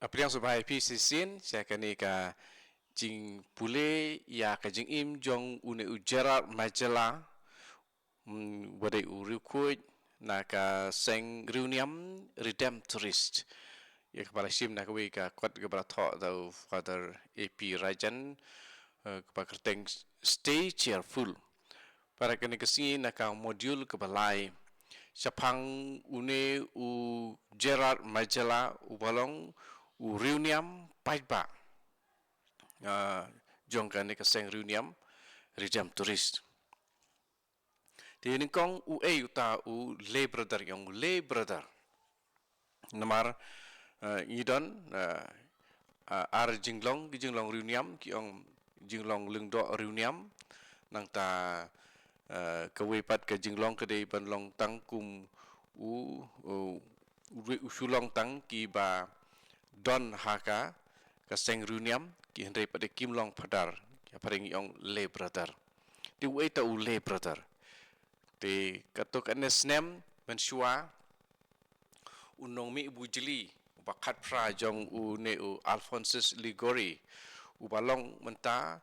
Apa yang sebagai PCC saya kini ka jing pule ya ka jing im jong une ujerat majalah wadai urukut na ka seng reuniam redemptorist ya kepala sim na kawi ka kuat kepala thok tau father AP Rajan kepala kerteng stay cheerful para kini kesini na ka modul kebalai Sapang une u Gerard Majalah u balong u reuniam paitba jong kan ni kaseng reuniam rijam tourist di ni kong u uta u lay brother yang lay brother namar idon ar jinglong reuniam ki ong jinglong lengdo reuniam nang ta kewepat ke jinglong ke dei ban long tang kum usulong tang ki ba don haka ka seng reuniam ki hendai pada kimlong padar ki paring yong lay brother di wei ta u lay brother te katok anesnem menshua unong mi ibu jeli bakat pra jong u ne u Alphonsus Ligori u balong menta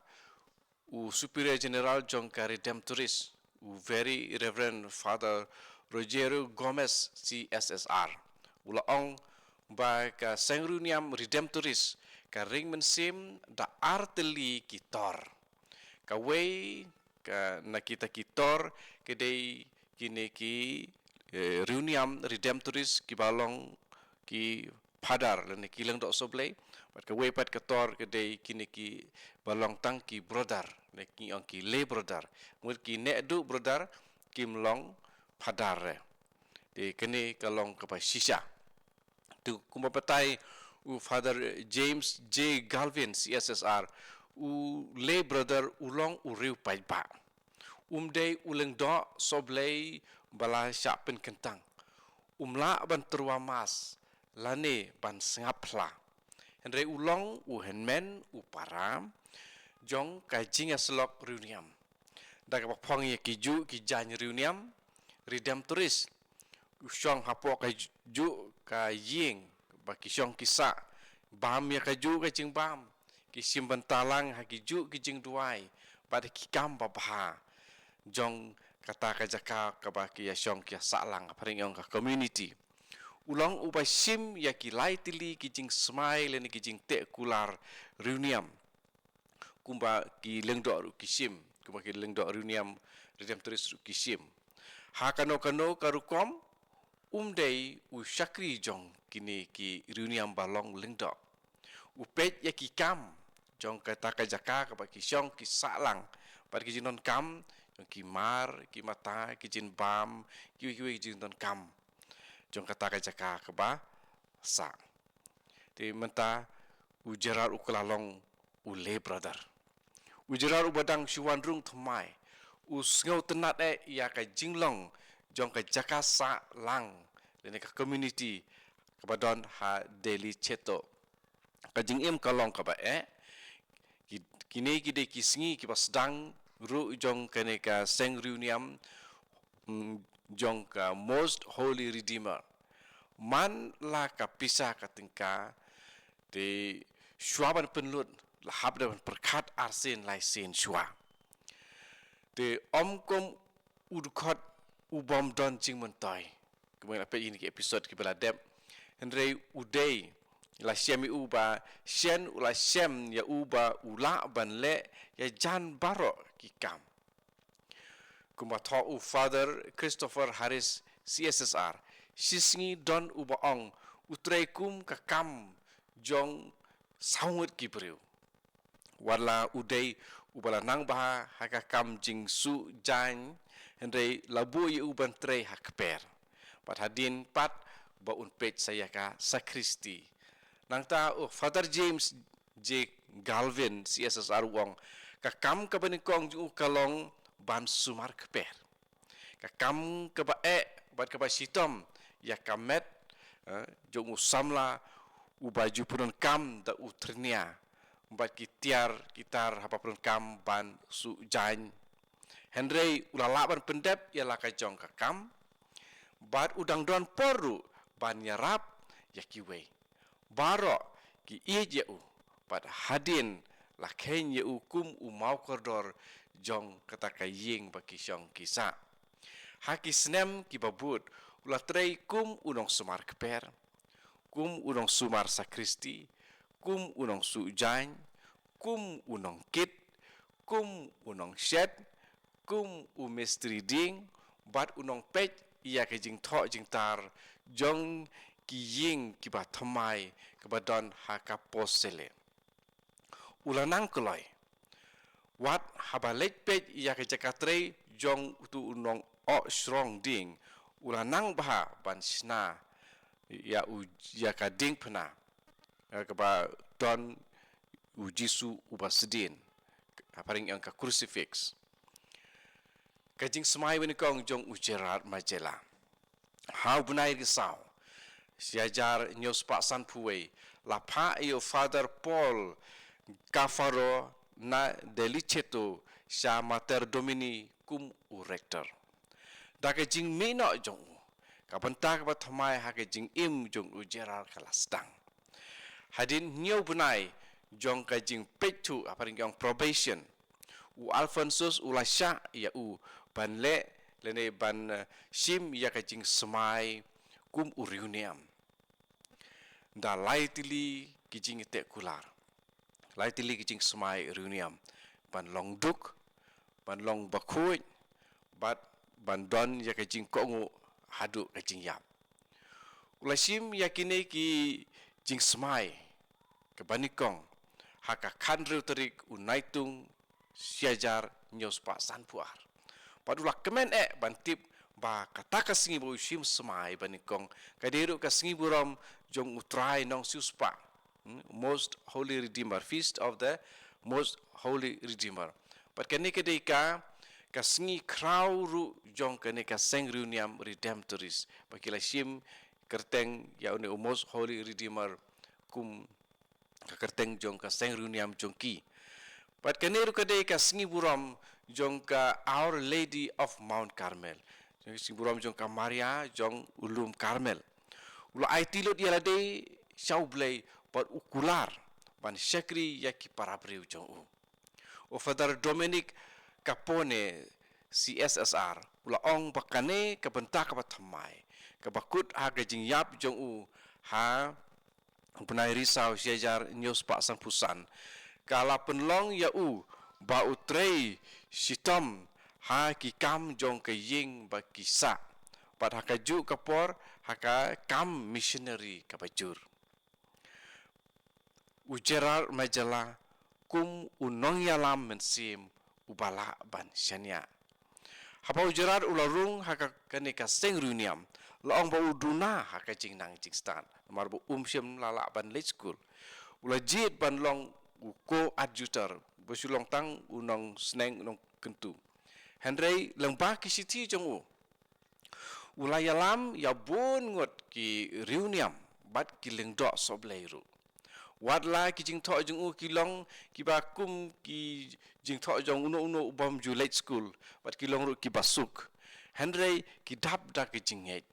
u superior general jong ka redemptorist u very reverend father Rogero Gomez CSSR ula ong ba ka sengruniam redemptorist ka ring mensim da arteli kitor ka wei ka nakita kitor kedai kini ki reuniam redemptorist ki balong ki padar lan ki leng dok soblei pat ka wei pat ketor kedai kini ki balong tang ki brother ne ki ong ki le brother mur ki ne du brother kim long padar de kene kalong ka pa shisha tu kumapatai u father James J Galvin CSSR u le brother ulong u riu pai ba umdei uleng do soblei bala syapen kentang umla ban terwamas lane ban sengapla henry ulong u henmen u param jong kajing aslok reuniam dak pong ye kiju ki jan reuniam redemptorist usyong hapo kaju ka ying ba kisyong kisa bam ya kaju ka jing bam ki simban talang ha kiju ki jing duai pada ki kam ba bha jong kata ka jaka ka ba ki yasyong ki salang paring yong ka community ulang ubai sim ya ki laitili ki jing smile ni ki jing te kular reuniam kumba ki lengdo ki sim kumba ki lengdo reuniam redemptorist ki sim ha kano karukom umdei u syakri jong kini ki reuniam balong lengdo u pet ya ki kam jong kata ka jaka ka ba ki syong ki salang par ki jinon kam jong ki mar ki mata ki jin bam ki jinon kam jong kata ka jaka ka ba sa ti menta u jerar u kelalong u le brother u jerar u badang syuan rung thmai u sngau tenat ya ka jinglong jong ka jaka sa lang le ka community ka badon ha daily cheto ka jing im kalong ka ba kini kide kisngi ki pasdang ru jong kane ka seng reuniam jong ka most holy redeemer man la ka pisa ka tingka de syuaban penlut la habda perkat arsin lai sin syua de omkom udkhot ubom don jing mentai kemudian apa ini episode ki bela dep henry udai la syami uba syen ula syam ya uba ula ban le ya jan baro ki kam kumatho u father Christopher Harris CSSR sisngi don uba ong utrai kum ka kam jong saungut ki breu wala udai ubala nang baha haka kam jing su jan henry labu ye uban trei hakper pat hadin pat ba un pet saya ka sakristi nang ta father James J Galvin CSSR wong ka kam ka banikong ju kalong ban sumar kper ka kam ka ba bat ka ba sitom ya kamet jong usamla ubaju punun kam da utrnia bat kitar hapa punun kam ban su jan henry ulalaban pendep ya la ka jong ka kam bat udang don poru ban yarap ya kiwe baro ki ia je pat hadin la khen ye kum mau kordor jong kata kaying baki syong kisa haki snem ki babut ula trei kum unong sumar keper kum unong sumar sakristi kum unong sujain kum unong kit kum unong shed kum mistri ding bat unong pech ia ke jing tho jing tar jong ki ying ki ba thamai ke ba don haka posele ulanang keloi wat habalet pech ia ke jakatre jong tu unong o strong ding ulanang bah ban sna ya ka ding pna ke ba don Jisu ubasidin paring yang ka crucifix kajing semai wen kong jong ujerat majela how bunai risau siajar nyos pak san puwe la pa yo father Paul Cafaro na deliceto sha mater domini cum rector da kajing meno jong ka banta ka thamai ha kajing im jong ujerat kalastang hadin nyo bunai jong kajing petu aparing yang probation u Alphonsus ulasha ya ban le lene ban sim ya kajing semai kum uriuniam da laitili kijing te kular laitili kijing semai uriuniam ban long duk ban long bakoi bat ban don ya kajing kongu hadu kajing yap ulasim yakine ki jing semai kebanikong haka khandru terik unaitung siajar nyos pa san puar padula kemen bantip ba kataka singi bo sim semai banikong kadiru ka singi buram jong utrai nong suspa most holy redeemer feast of the most holy redeemer but kenika ka singi krau ru jong kenika sengriuniam redemptoris bakila sim kerteng ya une most holy redeemer kum kerteng jong ka sengriuniam jongki but kaneru kadai ka singi buram jong ka Our Lady of Mount Carmel singi buram jong ka Maria jong ulum Carmel ula aitilo dia lade shau blai pat ukular ban shakri yaki parabriu jong o Father Dominic Capone CSSR ula ong bakane ka bentak ka thamai ka bakut ha ka jing yap jong ha punai risau siajar nyos pak san pusan kala penlong ya ba utrei sitam ha ki kam jong ke ying ba kisa pat hakaju kapor haka kam missionary ka bajur ujerar majala kum unong yalam mensim ubala ban syania haba ujerar ularung haka kanika sengruniam laong ba uduna haka jing nang jing stan marbu syem lala ban late school ula jit ban long ko adjutor bosulong tang unong sneng unong kentu henry lengba kisiti jong ulaya lam ya bon ngot ki reuniam bat ki lengdok soblairu wadla ki jing tho jong ki long ki bakum ki jing tho jong uno ubam ju late school bat ki long ru ki basuk henry ki dap da ki jing het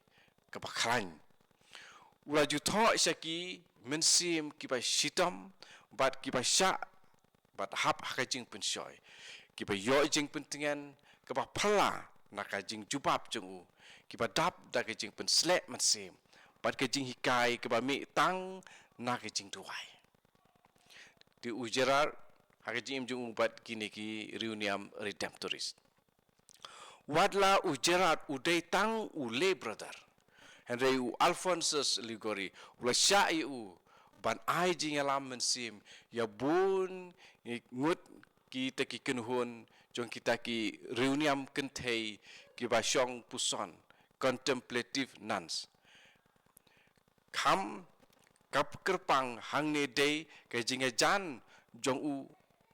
ka bakran ula ju tho saki mensim ki ba shitam bat ki ba sha bat hap ha jing pen shoy ki ba yo jing pentingan ka ba phala na ka jing jubab jong ki ba dap da ka jing pen slek mensim bat ka jing hikai ka ba mi tang na ka jing tuai di ujerar ha ka jing jong bat kini ki reuniam redemptoris wadla ujerat udai tang ule brother Henry Alphonsus Ligori ula syai ban ai jing alam mensim ya bun ngut kita ki kenhun jong kita ki reuniam kentei ki basyong puson contemplative nuns kam kap kerpang hangne day ke jinga jan jong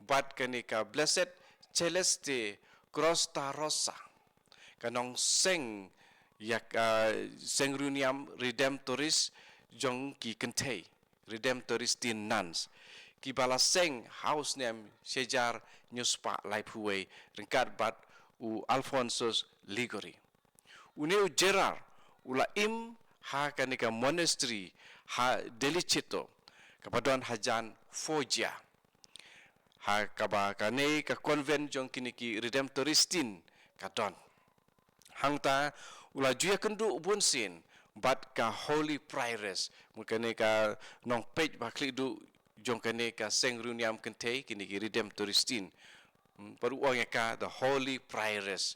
bat kanika blessed celeste crosta rosa kanong seng yak sengruniam redemptoris jong ki kentei redemptoris tin nuns ki bala seng house name sejar nyuspa laipuwe ringkat bat u Alphonsus Ligori uneu Gerard ula im ha kanika monastery ha deliceto Kapadon hajan Foggia. Ha kaba kane ka konven jong kini ki Redemptoristin kadon. Hangta ula juya kendu bun sin bat ka Holy Prioress mukane ka nong page ba klik du jong kane ka seng runiam kente kini ki Redemptoristin. Paru orang ka the Holy Prioress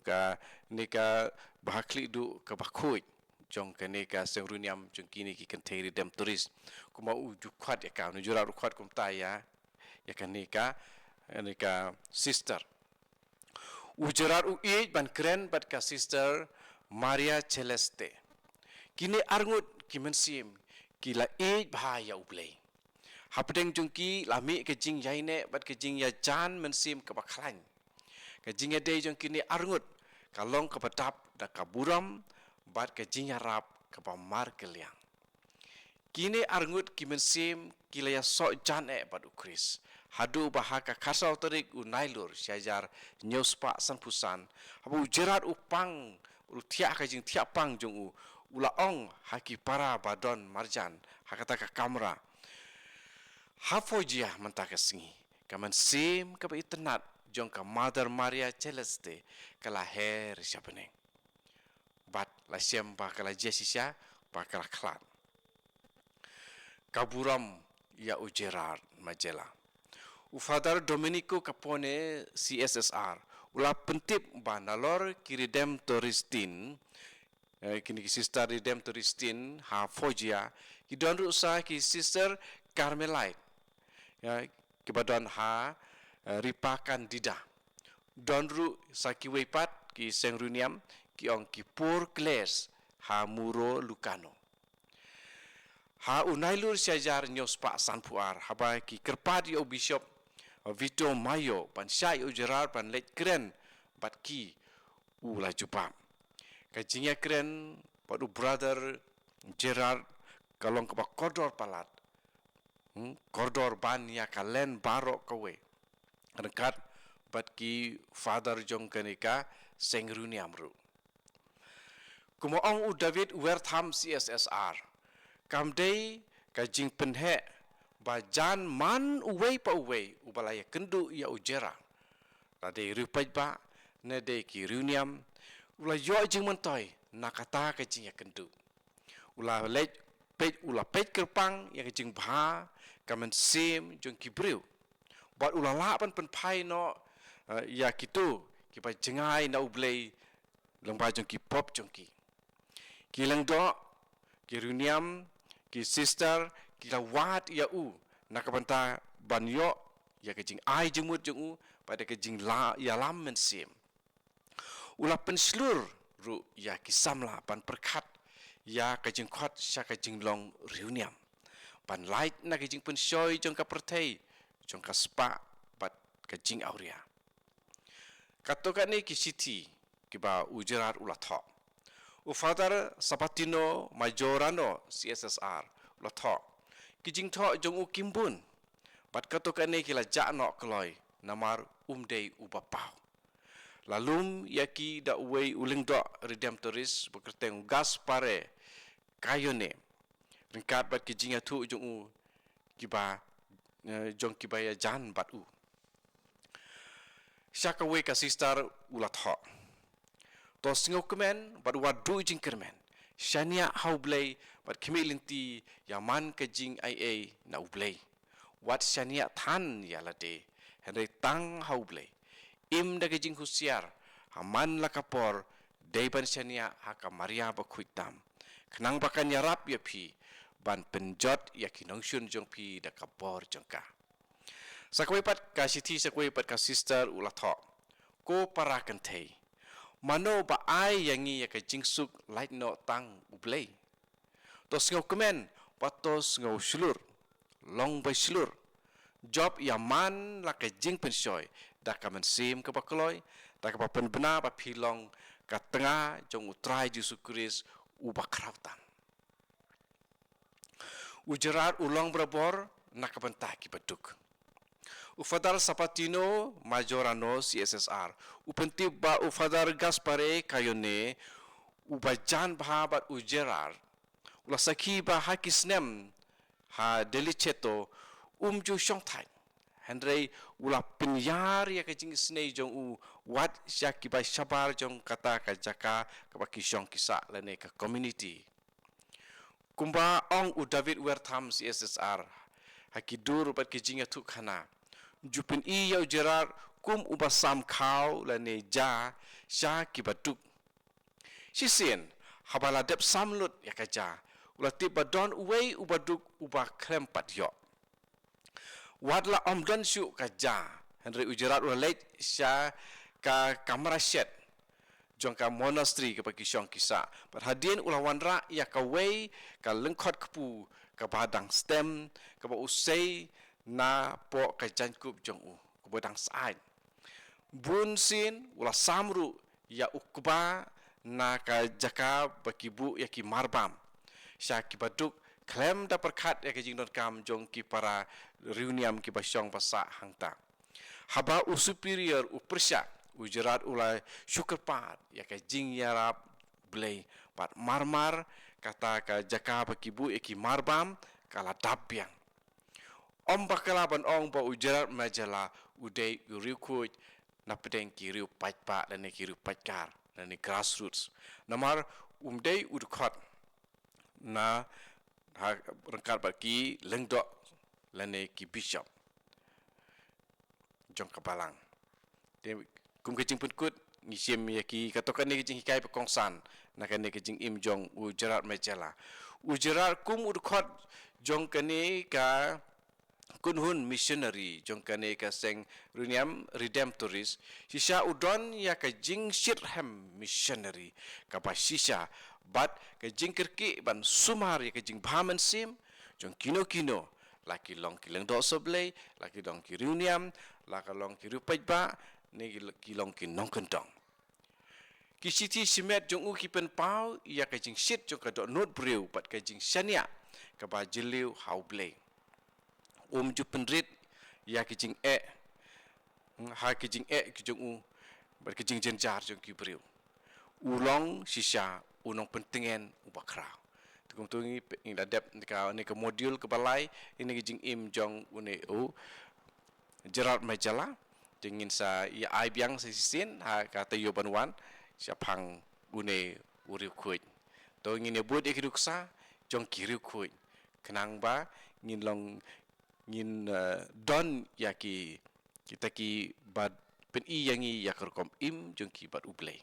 ka ni ka bahakli du ka bakuj jong kane ka seng runiam jong kini ki kente Redemptorist kuma uju kwat ya ka nu jura kwat kum ta ya kane ka sister ujarar ban keren bat ka sister Maria Celeste kini arngut kimensim kila bahaya ublei hapdeng jungki lami ke jing yaine bat ke jing ya jan mensim ke baklan ke jing ade jung kini arngut kalong ke patap da kaburam bat ke jing yarap ke pamar keliang kini arngut kimensim kila ya sok jan bat ukris hadu bahaka kasau terik unailur syajar nyospa sanpusan habu jerat upang tiak ka jing tiak pang jung ulaong haki para badon marjan hakata ka kamera Hafojia mentaka singi kaman sim ka itnat jong ka Mother Maria Celeste kala her siapene bat la siam ba kala jesisya ba kala klat kaburam ya ujerar majela Ufadar Domenico Capone CSSR ula pentip ba nalor ki Redemptoristin kini ki sister Redemptoristin Hafojia ki don rusa ki sister Carmelite ya kibadon ripakan dida donru sakiwepat ki sengruniam ki ong ki pur kles muro lukano unailur syajar nyospa sanpuar haba ki kerpad yo bishop Vito Mayo pan syai ujerar pan let keren bat ki ula jupam kajingya keren padu brother Gerard kalong ke kodor palat Kordor ban ya kalen barok kawe. Dekat bat ki father jong kenika sengruni amru. Kumoong u David Wertham CSSR. Kamdei kajing penhe bajan man uwei pa uwei ubalaya kendu ya ujera. Tadi rupaj ba nede ki runiam ula yo jing mentoy nakata kajing ya kendu. Ula lej pej ula pej kerpang ya kajing bha kamen sim jong kibriu bat ulala pan pai no ya kitu kipa jengai na ublei lengba jong ki pop jong ki leng do ki runiam ki sister ki lawat ya nakabanta banyo ya kajing ai jemut jong pada kajing la ya lam men sim ula penslur ru ya kisamla pan perkat ya kajing khot sya kajing long runiam pan light na kajing pen shoy jong ka pertei jong ka spa bat kajing auria katokan ni ki city ki ba ujerar ulatho u father Sapatino Majorano CSSR ulatho kijing tho jong u kimbun bat katokan ni ki la jakno kloi namar umdei ubapau lalum yaki da uwei ulingdo Redemptoris bekerteng gas pare kayone ringkat bat kijing tu jong u kiba jong kiba ya jan bat u syakawe ka sister ulatho to singo kemen bat wadu jing kermen syania haublei bat kemilinti yaman kajing ia na ublei wat syania than ya lade henry tang haublei im da kajing husiar haman lakapor deiban syania haka maria bakuitam kenang bakan yarap ya pi ban penjot ya kinongsyun jong pi da kapor jongka sakwe pat ka siti sakwe pat ka sister ulatho ko para kentei mano ba ai yangi ya ka jingsuk light no tang ublei to singo kemen patos ngau slur long by slur job ya man la ka jing pensoy da ka men sim ka bakloi da ka pen bena ba pilong ka tengah jong utrai Yesus Kristus ubakrautan ujerar ulang berabor nakabenta ki beduk Ufadar Sapatino Majorano CSSR upenti ba ufadar Gaspare Kayone ubajan bahabat ujerar ulasaki ba hakisnem ha deliceto ju shong thai Henry ula pinyar ya ka jing snei jong u wat sya ki bai sabar jong kata ka jaka ka ba ki shong kisa la ne ka community kumba ong u David Wertham CSSR hakidur bat ki jinga tu khana jupin I ya jerar kum u basam khau la ne ja sya ki batuk sisien habala dep samlut ya ka ja ula tip badon uwei u baduk u ba krempat yo wadla omdan syu ka ja Henry ujerat ula leit sya ka kamera shed jong ka monastery ka bagi syong kisa perhadian ula wanra ya ka wei ka lengkot kepu ka badang stem ka ba usai na po ka jankup jong u ka badang said bun sin ula samru ya ukba na ka jaka baki bu ya ki marbam sya ki baduk klem da perkat ya ke jingdon kam jong ki para reuniam ki basyong pasa hangta haba u superior u persya u jerat ulai syukurpat ya ke jing yarap blei pat marmar kata ka jaka bakibu ki marbam kala dabyang om bakalaban ong ba u jerat majala udai u riku na pedeng ki riu patpa dan ki riu patkar dan ni grassroots namar umdei udkhot na rengkat bagi lengdok lane ki bishop jong kapalang kum kejing put ni sim ya ki katokan ni kejing hikai pekongsan na kan ni kejing im jong ujarat majala ujarat kum udkhot jong kani ka kunhun missionary jong kani ka seng runiam redemptoris sisa udon ya ka jing shirham missionary ka ba sisa bat ka jing kerki ban sumar ya ka jing bhaman sim jong kino laki long kileng do soblei laki dong ki reuniam laki long ki rupajba ni ki long ki nong kentong ki siti simet jong u ki pen pau ya ka jing shit jong ka do not breu bat ka jing shania ka ba jeliu hau blei ju penrit ya ki jing ha ki jing ki jong u bat ki jing jenjar jong ki breu ulong sisa unong pentengen ubakra tung tungi ing dadep ni ka modul ke balai ini jing im jong une u Gerard Majala jengin sa ya ai biang sisin ha kata yo banwan siapang une uri kuit to ngin bud ikiduksa jong kiri kuit kenang ba ngin long ngin don ya ki kita ki bad pen I yangi ya kerkom im jong ki bad ublei